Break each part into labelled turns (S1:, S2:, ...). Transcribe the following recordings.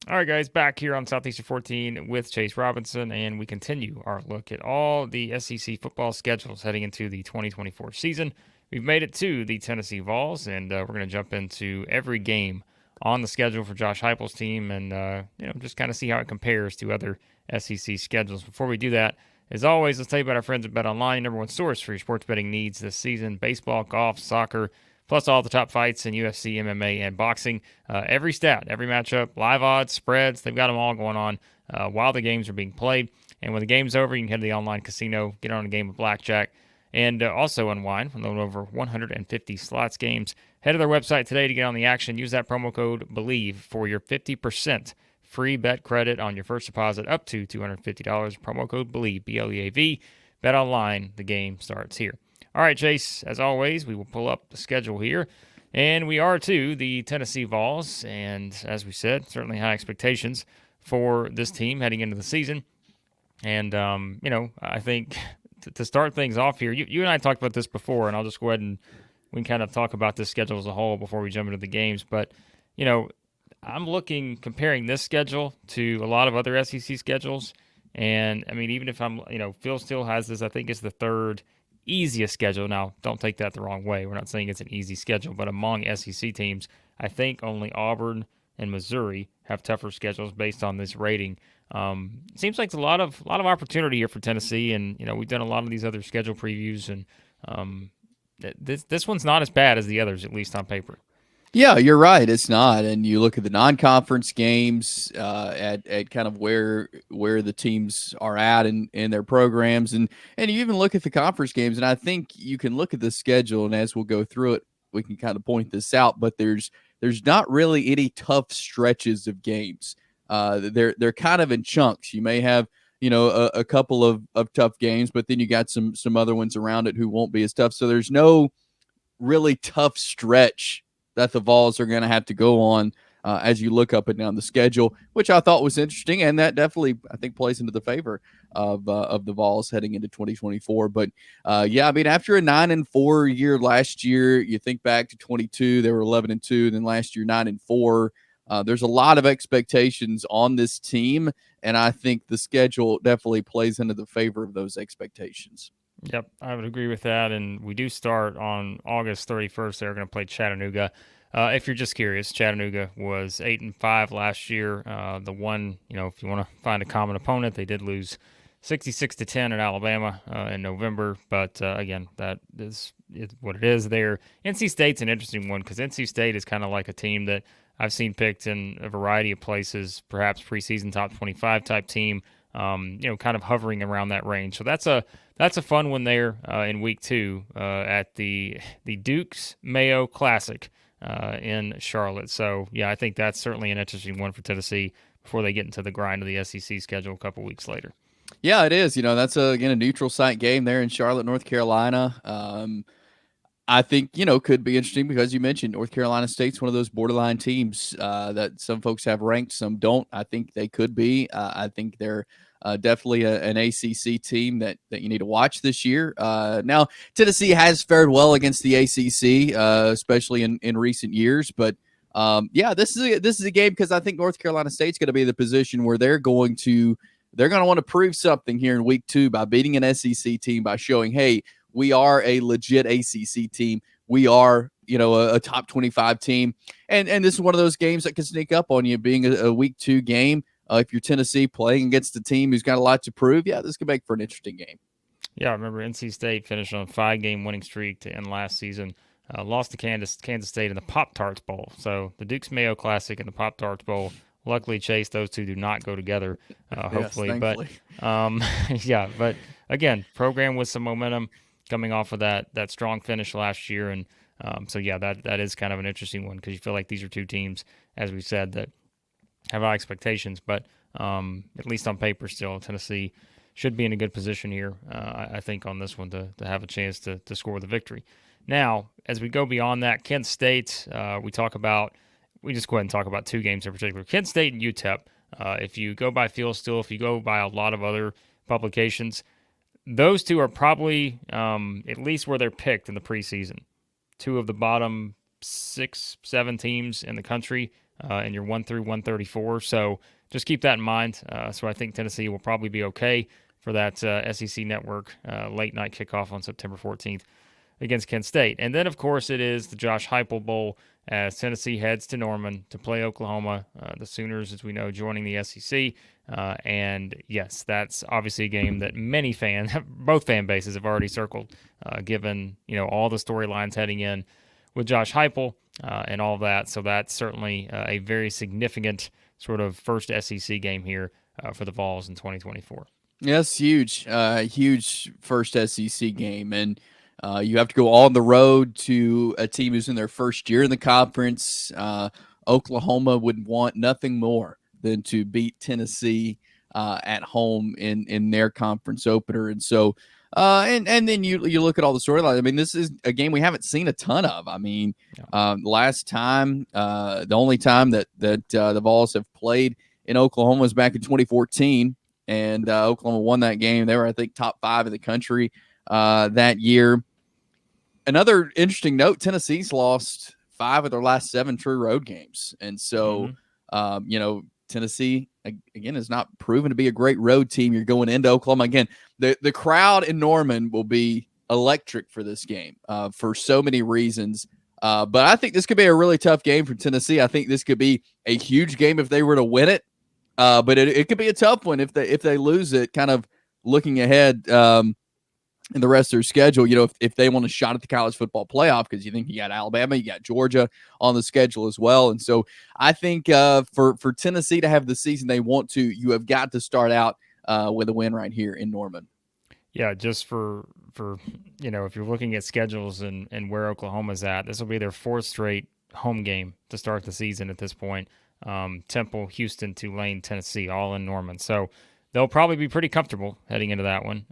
S1: All right, guys, back here on Southeastern 14 with Chase Robinson, and we continue our look at all the SEC football schedules heading into the 2024 season. We've made it to the Tennessee Vols, and we're going to jump into every game on the schedule for Josh Heupel's team, and just kind of see how it compares to other SEC schedules. Before we do that, as always, let's tell you about our friends at BetOnline, number one source for your sports betting needs this season: baseball, golf, soccer, plus all the top fights in UFC, MMA, and boxing. Every stat, every matchup, live odds, spreads, they've got them all going on while the games are being played. And when the game's over, you can head to the online casino, get on a game of blackjack, and also unwind with over 150 slots games. Head to their website today to get on the action. Use that promo code BELIEVE for your 50% free bet credit on your first deposit up to $250. Promo code BELIEVE, B-L-E-A-V. Bet online, the game starts here. All right, Chase, as always, we will pull up the schedule here. And we are to the Tennessee Vols. And as we said, certainly high expectations for this team heading into the season. And, I think to start things off here, you and I talked about this before, and I'll just go ahead and we can kind of talk about this schedule as a whole before we jump into the games. But, I'm comparing this schedule to a lot of other SEC schedules. And, I mean, even if Phil still has this, I think it's the third easiest schedule. Now, don't take that the wrong way. We're not saying it's an easy schedule, but among SEC teams, I think only Auburn and Missouri have tougher schedules based on this rating. Seems like it's a lot of opportunity here for Tennessee, and we've done a lot of these other schedule previews, and this one's not as bad as the others, at least on paper.
S2: Yeah, you're right. It's not, and you look at the non-conference games, at kind of where the teams are at in their programs, and you even look at the conference games. And I think you can look at the schedule, and as we'll go through it, we can kind of point this out. But there's not really any tough stretches of games. They're kind of in chunks. You may have a couple of tough games, but then you got some other ones around it who won't be as tough. So there's no really tough stretch that the Vols are going to have to go on as you look up and down the schedule, which I thought was interesting, and that definitely, I think, plays into the favor of the Vols heading into 2024. But yeah, I mean, after a 9-4 year last year, you think back to 22, they were 11-2, then last year 9-4. There's a lot of expectations on this team, and I think the schedule definitely plays into the favor of those expectations.
S1: Yep, I would agree with that. And we do start on August 31st. They're going to play Chattanooga. If you're just curious, Chattanooga was 8-5 last year. The one, if you want to find a common opponent, they did lose 66-10 at Alabama in November. But again, that is what it is there. NC State's an interesting one because NC State is kind of like a team that I've seen picked in a variety of places, perhaps preseason top 25 type team. Kind of hovering around that range. So that's a fun one there in week 2 at the Duke's Mayo Classic in Charlotte. So yeah, I think that's certainly an interesting one for Tennessee before they get into the grind of the SEC schedule a couple weeks later.
S2: Yeah, it is. That's again a neutral site game there in Charlotte, North Carolina. I think could be interesting because you mentioned North Carolina State's one of those borderline teams that some folks have ranked, some don't. I think they could be. I think they're definitely an ACC team that you need to watch this year. Now, Tennessee has fared well against the ACC, especially in recent years. But yeah, this is a game because I think North Carolina State's going to be in the position where they're going to want to prove something here in week 2 by beating an SEC team, by showing, hey, we are a legit ACC team. We are, a top 25 team. And this is one of those games that can sneak up on you, being a week 2 game. If you're Tennessee playing against a team who's got a lot to prove, yeah, this could make for an interesting game.
S1: Yeah, I remember NC State finished on a 5-game winning streak to end last season. Lost to Kansas State in the Pop-Tarts Bowl. So the Duke's Mayo Classic and the Pop-Tarts Bowl. Luckily, Chase, those two do not go together, hopefully.
S2: Yes,
S1: but yeah, but again, program with some momentum coming off of that strong finish last year. And so, yeah, that is kind of an interesting one because you feel like these are two teams, as we said, that have high expectations. But at least on paper still, Tennessee should be in a good position here, I think, on this one to have a chance to score the victory. Now, as we go beyond that, Kent State, we just go ahead and talk about 2 games in particular. Kent State and UTEP, if you go by Feel Still, if you go by a lot of other publications, those 2 are probably at least where they're picked in the preseason. 2 of the bottom 6, 7 teams in the country and you're 1 through 134. So just keep that in mind. So I think Tennessee will probably be okay for that SEC Network late night kickoff on September 14th against Kent State. And then, of course, it is the Josh Heupel Bowl as Tennessee heads to Norman to play Oklahoma. The Sooners, as we know, joining the SEC. And yes, that's obviously a game that many fans, both fan bases, have already circled, given all the storylines heading in with Josh Heupel and all of that. So that's certainly a very significant sort of first SEC game here for the Vols in 2024.
S2: Yes, huge, huge first SEC game, and you have to go on the road to a team who's in their first year in the conference. Oklahoma would want nothing more than to beat Tennessee at home in their conference opener, and so and then you look at all the storylines. I mean, this is a game we haven't seen a ton of. I mean, last time, the only time that the Vols have played in Oklahoma was back in 2014. And Oklahoma won that game. They were, I think, top 5 in the country that year. Another interesting note, Tennessee's lost 5 of their last 7 true road games. And so, Tennessee, again, is not proven to be a great road team. You're going into Oklahoma. Again, the crowd in Norman will be electric for this game for so many reasons. But I think this could be a really tough game for Tennessee. I think this could be a huge game if they were to win it. But it could be a tough one if they lose it, kind of looking ahead in the rest of their schedule, if they want a shot at the college football playoff, because you think you got Alabama, you got Georgia on the schedule as well. And so I think for Tennessee to have the season they want to, you have got to start out with a win right here in Norman.
S1: Yeah, just for if you're looking at schedules and where Oklahoma's at, this will be their 4th straight home game to start the season at this point. Temple, Houston, Tulane, Tennessee, all in Norman. So they'll probably be pretty comfortable heading into that one,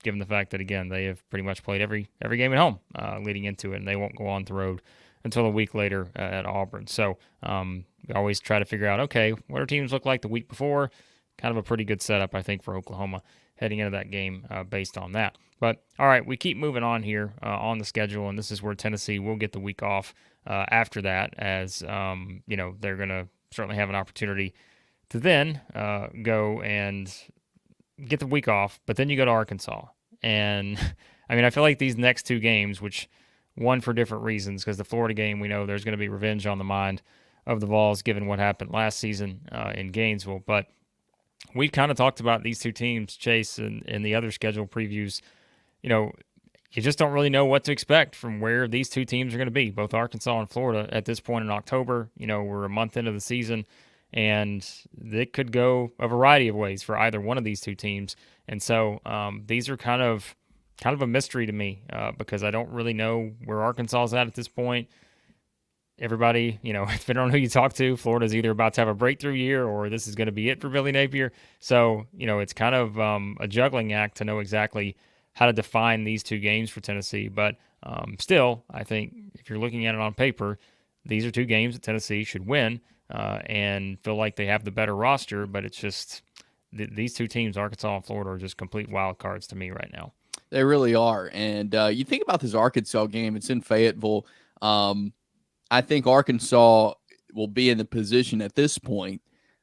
S1: given the fact that, again, they have pretty much played every game at home leading into it, and they won't go on the road until a week later at Auburn. So we always try to figure out, okay, what do teams look like the week before? Kind of a pretty good setup, I think, for Oklahoma heading into that game based on that. But, all right, we keep moving on here on the schedule, and this is where Tennessee will get the week off after that, as, they're going to certainly have an opportunity to then go and get the week off, but then you go to Arkansas. And, I mean, I feel like these next 2 games, which one for different reasons, because the Florida game, we know there's going to be revenge on the mind of the Vols given what happened last season in Gainesville. But we've kind of talked about these 2 teams, Chase, in the other schedule previews. You just don't really know what to expect from where these 2 teams are going to be, both Arkansas and Florida at this point in October. We're a month into the season, and it could go a variety of ways for either one of these 2 teams. And so these are kind of a mystery to me because I don't really know where Arkansas is at this point. Everybody, depending on who you talk to, Florida's either about to have a breakthrough year or this is going to be it for Billy Napier. So, it's kind of a juggling act to know exactly how to define these 2 games for Tennessee. But still, I think if you're looking at it on paper, these are 2 games that Tennessee should win and feel like they have the better roster. But it's just these 2 teams, Arkansas and Florida, are just complete wild cards to me right now.
S2: They really are. And you think about this Arkansas game, it's in Fayetteville. I think Arkansas will be in the position at this point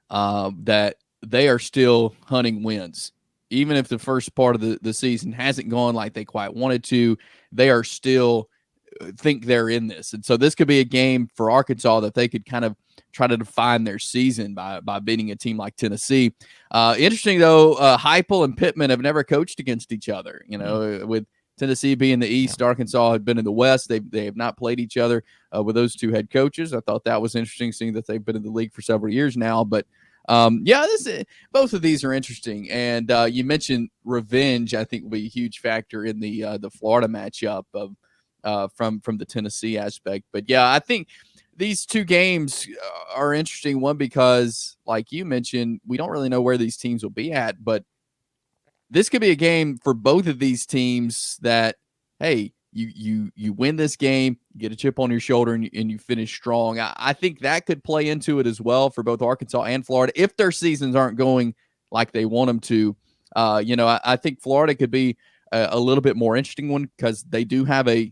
S2: that they are still hunting wins. Even if the first part of the season hasn't gone like they quite wanted to, they are still think they're in this. And so this could be a game for Arkansas that they could kind of try to define their season by beating a team like Tennessee. Interesting, though, Heupel and Pittman have never coached against each other. With Tennessee being the East, Arkansas had been in the West. They have not played each other with those 2 head coaches. I thought that was interesting, seeing that they've been in the league for several years now. But both of these are interesting. And you mentioned revenge. I think will be a huge factor in the Florida matchup from the Tennessee aspect. But yeah, I think these 2 games are interesting. One, because like you mentioned, we don't really know where these teams will be at, but this could be a game for both of these teams that, hey, you win this game, you get a chip on your shoulder, and you finish strong. I think that could play into it as well for both Arkansas and Florida if their seasons aren't going like they want them to. I think Florida could be a little bit more interesting one because they do have a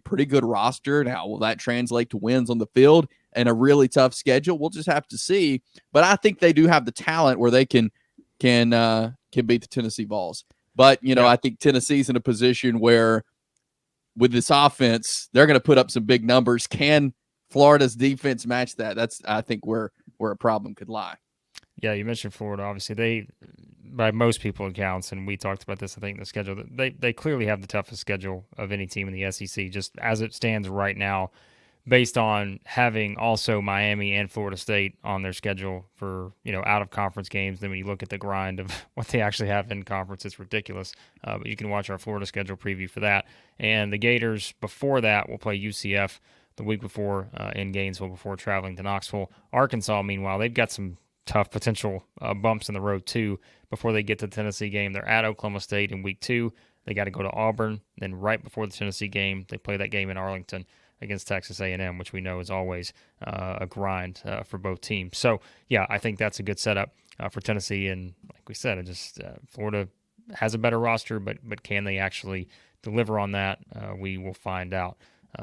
S2: pretty good roster. Now, will that translate to wins on the field? and a really tough schedule. We'll just have to see. But I think they do have the talent where they can beat the Tennessee Vols. But I think Tennessee's in a position where, with this offense, they're going to put up some big numbers. Can Florida's defense match that? That's, I think, where a problem could lie.
S1: Yeah, you mentioned Florida. Obviously, they, by most people accounts, and we talked about this, I think, in the schedule, they clearly have the toughest schedule of any team in the SEC, just as it stands right now, based on having also Miami and Florida State on their schedule for, out of conference games. Then when you look at the grind of what they actually have in conference, it's ridiculous. But you can watch our Florida schedule preview for that. And the Gators, before that, will play UCF the week before in Gainesville before traveling to Knoxville. Arkansas, meanwhile, they've got some tough potential bumps in the road too before they get to the Tennessee game. They're at Oklahoma State in week 2. They got to go to Auburn. Then right before the Tennessee game, they play that game in Arlington against Texas A&M, which we know is always a grind for both teams. So, yeah, I think that's a good setup for Tennessee. And like we said, Florida has a better roster, but can they actually deliver on that? We will find out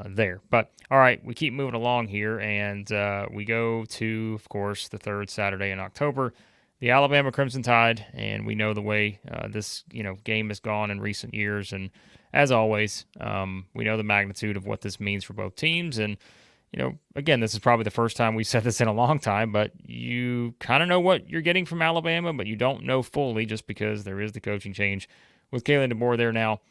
S1: there. But, all right, we keep moving along here, and we go to, of course, the third Saturday in October, the Alabama Crimson Tide, and we know the way this game has gone in recent years. And as always, we know the magnitude of what this means for both teams. And, again, this is probably the first time we've said this in a long time, but you kind of know what you're getting from Alabama, but you don't know fully just because there is the coaching change with Kalen DeBoer there now.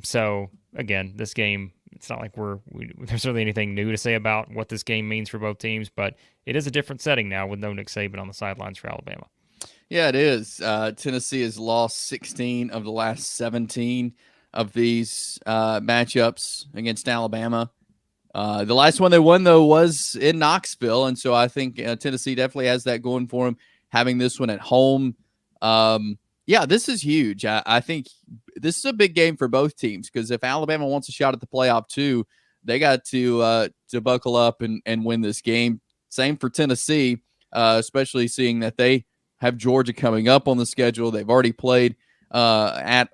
S1: So, again, this game, it's not like there's really anything new to say about what this game means for both teams, but it is a different setting now with no Nick Saban on the sidelines for Alabama.
S2: Yeah, it is. Tennessee has lost 16 of the last 17 of these matchups against Alabama. The last one they won, though, was in Knoxville, and so I think Tennessee definitely has that going for them, having this one at home. Yeah, this is huge. I think this is a big game for both teams because if Alabama wants a shot at the playoff too, they got to buckle up and win this game. Same for Tennessee, especially seeing that they have Georgia coming up on the schedule. They've already played at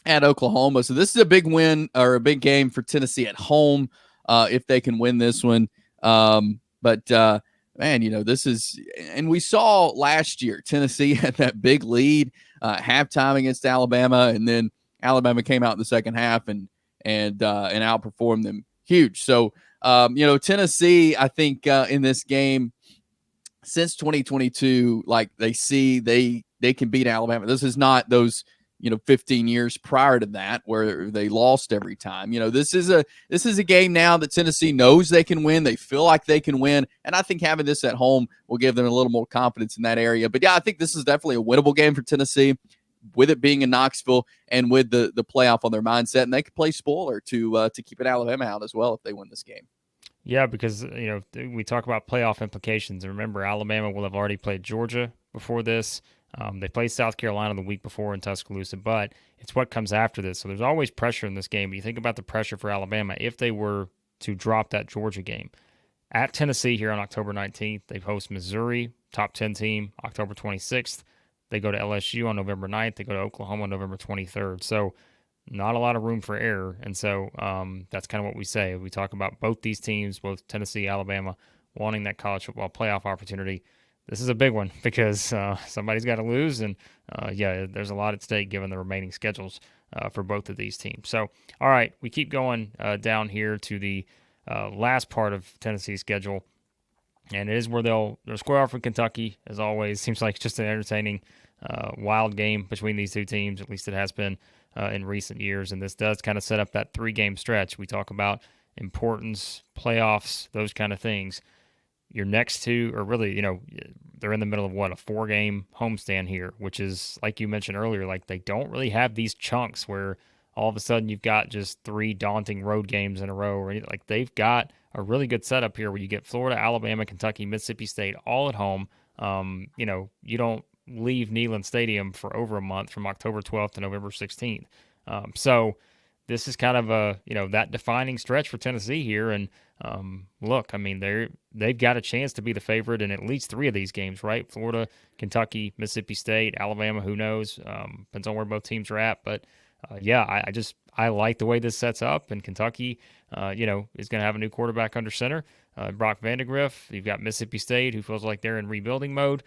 S2: Oklahoma. So this is a big win or a big game for Tennessee at home if they can win this one. Man, this is, and we saw last year, Tennessee had that big lead halftime against Alabama, and then Alabama came out in the second half and outperformed them huge. So, Tennessee, I think in this game, since 2022, like they see they can beat Alabama. This is not those 15 years prior to that where they lost every time. This is a game now that Tennessee knows they can win. They feel like they can win, and I think having this at home will give them a little more confidence in that area. But yeah, I think this is definitely a winnable game for Tennessee, with it being in Knoxville and with the playoff on their mindset, and they could play spoiler to keep it Alabama out as well if they win this game.
S1: Yeah, because we talk about playoff implications, and remember, Alabama will have already played Georgia before this. They played South Carolina the week before in Tuscaloosa, but it's what comes after this. So there's always pressure in this game. But you think about the pressure for Alabama if they were to drop that Georgia game. At Tennessee here on October 19th, they host Missouri, top 10 team, October 26th. They go to LSU on November 9th. They go to Oklahoma on November 23rd. So not a lot of room for error. And so that's kind of what we say. We talk about both these teams, both Tennessee, Alabama, wanting that college football playoff opportunity. This is a big one because somebody's got to lose. And, there's a lot at stake given the remaining schedules for both of these teams. So, all right, we keep going down here to the last part of Tennessee's schedule. And it is where they'll square off with Kentucky, as always. Seems like it's just an entertaining, wild game between these two teams. At least it has been in recent years. And this does kind of set up that 3-game stretch. We talk about importance, playoffs, those kind of things. Your next two are really, they're in the middle of a 4-game homestand here, which is, like you mentioned earlier, like they don't really have these chunks where all of a sudden you've got just 3 daunting road games in a row. Or like they've got a really good setup here where you get Florida, Alabama, Kentucky, Mississippi State all at home. You don't leave Neyland Stadium for over a month from October 12th to November 16th. So this is kind of that defining stretch for Tennessee here. And look, I mean, they've got a chance to be the favorite in at least 3 of these games, right? Florida, Kentucky, Mississippi State, Alabama, who knows? Depends on where both teams are at. But yeah, I like the way this sets up, and Kentucky, is going to have a new quarterback under center, Brock Vandegrift. You've got Mississippi State, who feels like they're in rebuilding mode.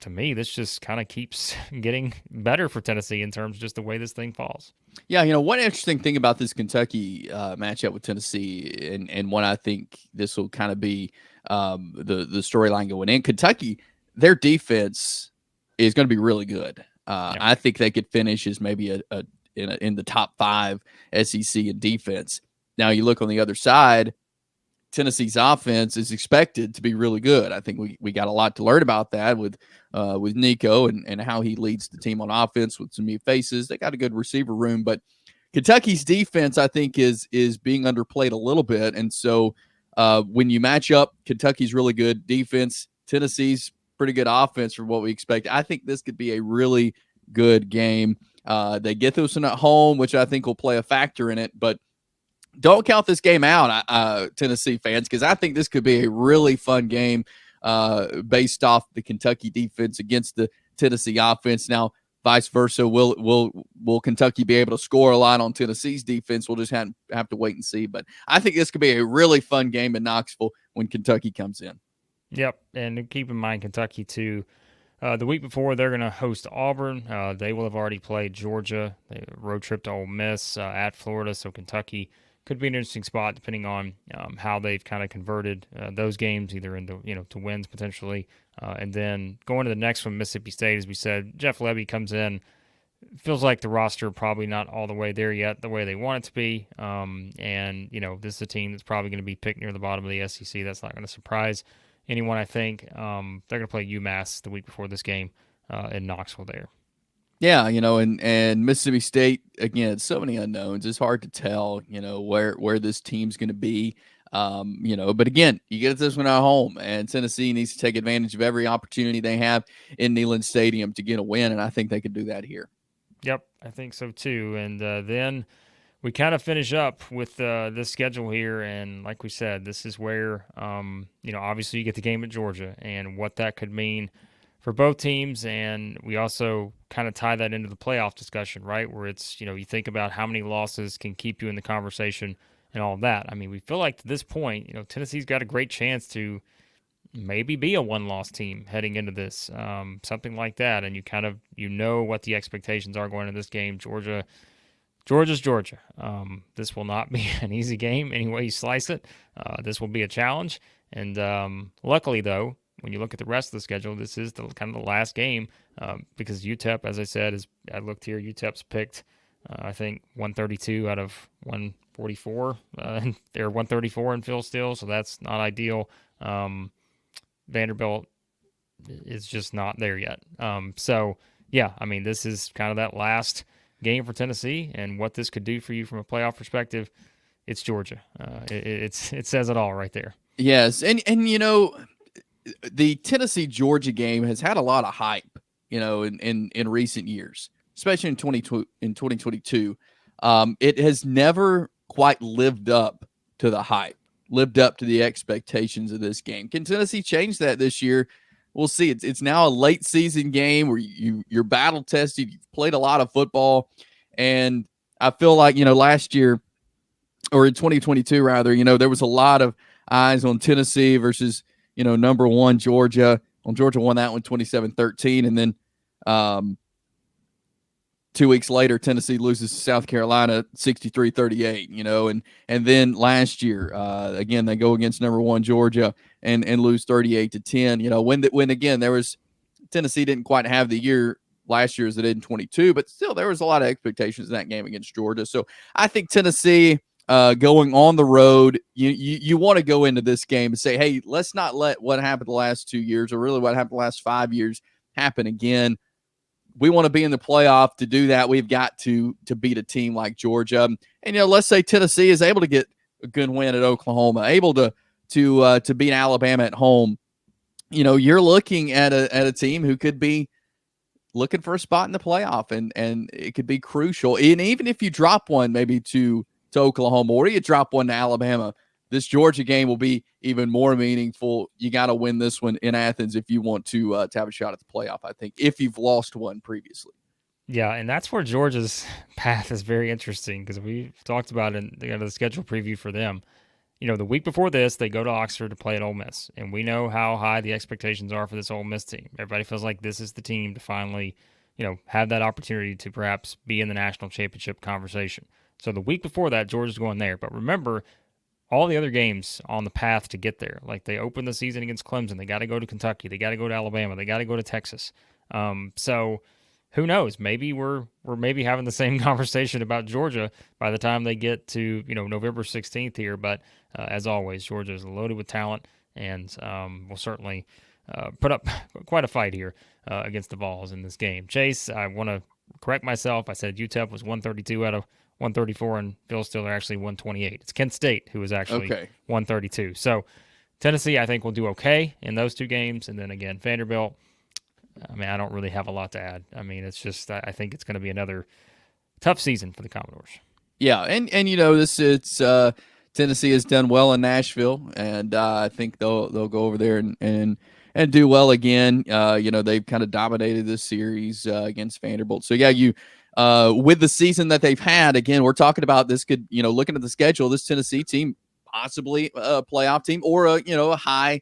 S1: To me, this just kind of keeps getting better for Tennessee in terms of just the way this thing falls.
S2: Yeah, one interesting thing about this Kentucky matchup with Tennessee, and one I think this will kind of be the storyline going in. Kentucky, their defense is going to be really good.
S1: Yeah.
S2: I think they could finish as maybe in the top 5 SEC in defense. Now you look on the other side, Tennessee's offense is expected to be really good. I think we got a lot to learn about that with Nico and how he leads the team on offense with some new faces. They got a good receiver room, but Kentucky's defense, I think, is being underplayed a little bit. And so when you match up Kentucky's really good defense, Tennessee's pretty good offense for what we expect, I think this could be a really good game. They get this one at home, which I think will play a factor in it, but don't count this game out, Tennessee fans, because I think this could be a really fun game based off the Kentucky defense against the Tennessee offense. Now, vice versa, will Kentucky be able to score a lot on Tennessee's defense? We'll just have to wait and see. But I think this could be a really fun game in Knoxville when Kentucky comes in.
S1: Yep, and keep in mind Kentucky too. The week before, they're going to host Auburn. They will have already played Georgia. They road trip to Ole Miss at Florida. So Kentucky could be an interesting spot depending on how they've kind of converted those games either into to wins potentially. And then going to the next one, Mississippi State, as we said, Jeff Lebby comes in. Feels like the roster probably not all the way there yet, the way they want it to be. And this is a team that's probably going to be picked near the bottom of the SEC. That's not going to surprise anyone, I think. They're going to play UMass the week before this game in Knoxville there.
S2: Yeah, and Mississippi State, again, so many unknowns. It's hard to tell, where this team's going to be. But again, you get this one at home, and Tennessee needs to take advantage of every opportunity they have in Neyland Stadium to get a win, and I think they could do that here.
S1: Yep, I think so too. And then we kind of finish up with this schedule here, and like we said, this is where obviously you get the game at Georgia and what that could mean for both teams, and we also kind of tie that into the playoff discussion, right? Where it's you think about how many losses can keep you in the conversation and all of that. I mean, we feel like to this point, Tennessee's got a great chance to maybe be a one-loss team heading into this, something like that, and you kind of what the expectations are going into this game. Georgia's Georgia. This will not be an easy game any way you slice it. This will be a challenge. And luckily, though, when you look at the rest of the schedule, this is the kind of the last game because UTEP, as I said, I looked here, UTEP's picked, I think, 132 out of 144. They're 134 in Phil Steele, so that's not ideal. Vanderbilt is just not there yet. So, yeah, I mean, this is kind of that last game for Tennessee, and what this could do for you from a playoff perspective. It's Georgia. It says it all right there.
S2: Yes, and the Tennessee Georgia game has had a lot of hype, in recent years, especially in 2022. It has never quite lived up to the hype, lived up to the expectations of this game. Can Tennessee change that this year? We'll see. It's now a late season game where you're battle tested. You've played a lot of football, and I feel like last year, or in 2022 rather, there was a lot of eyes on Tennessee versus number one Georgia. Well, Georgia won that one 27-13, and then 2 weeks later, Tennessee loses to South Carolina 63-38. And then last year, again, they go against number one Georgia and lose 38-10. When again there was Tennessee didn't quite have the year last year as they did in 22, but still there was a lot of expectations in that game against Georgia. So I think Tennessee going on the road, you want to go into this game and say, hey, let's not let what happened the last 2 years, or really what happened the last 5 years, happen again. We want to be in the playoff. To do that, we've got to beat a team like Georgia. And let's say Tennessee is able to get a good win at Oklahoma, able to beat Alabama at home. You're looking at a team who could be looking for a spot in the playoff, and it could be crucial. And even if you drop one, maybe to Oklahoma, or you drop one to Alabama, this Georgia game will be even more meaningful. You got to win this one in Athens if you want to have a shot at the playoff, I think, if you've lost one previously.
S1: Yeah, and that's where Georgia's path is very interesting because we talked about it in the schedule preview for them. The week before this, they go to Oxford to play at Ole Miss, and we know how high the expectations are for this Ole Miss team. Everybody feels like this is the team to finally, have that opportunity to perhaps be in the national championship conversation. So the week before that, Georgia's going there. But remember, all the other games on the path to get there. Like they open the season against Clemson, they got to go to Kentucky, they got to go to Alabama, they got to go to Texas. So who knows? Maybe we're maybe having the same conversation about Georgia by the time they get to November 16th here. But as always, Georgia is loaded with talent, and will certainly put up quite a fight here against the Vols in this game. Chase, I want to correct myself. I said UTEP was 132 out of 134, and Phil Steele are actually 128. It's Kent State who is actually
S2: Okay.
S1: 132. So Tennessee, I think, will do okay in those two games. And then again, Vanderbilt, I mean, I don't really have a lot to add. I mean, it's just, I think it's going to be another tough season for the Commodores.
S2: Yeah, and this it's Tennessee has done well in Nashville, and I think they'll go over there and do well again. They've kind of dominated this series against Vanderbilt. So yeah, you with the season that they've had, again, we're talking about this could looking at the schedule, this Tennessee team possibly a playoff team or a high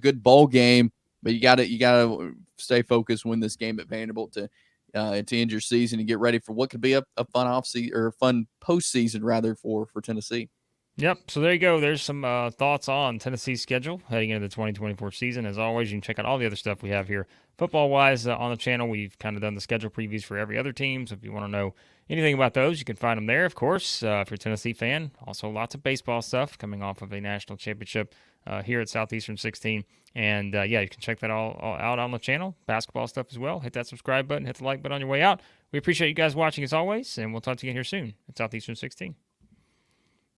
S2: good bowl game, but you gotta stay focused, win this game at Vanderbilt to end your season and get ready for what could be a fun offseason or fun postseason rather for Tennessee.
S1: Yep. So there you go. There's some thoughts on Tennessee's schedule heading into the 2024 season. As always, you can check out all the other stuff we have here football wise on the channel. We've kind of done the schedule previews for every other team. So if you want to know anything about those, you can find them there, of course. If you're a Tennessee fan, also lots of baseball stuff coming off of a national championship here at Southeastern 16. And yeah, you can check that all out on the channel. Basketball stuff as well. Hit that subscribe button, hit the like button on your way out. We appreciate you guys watching as always, and we'll talk to you again here soon at Southeastern 16.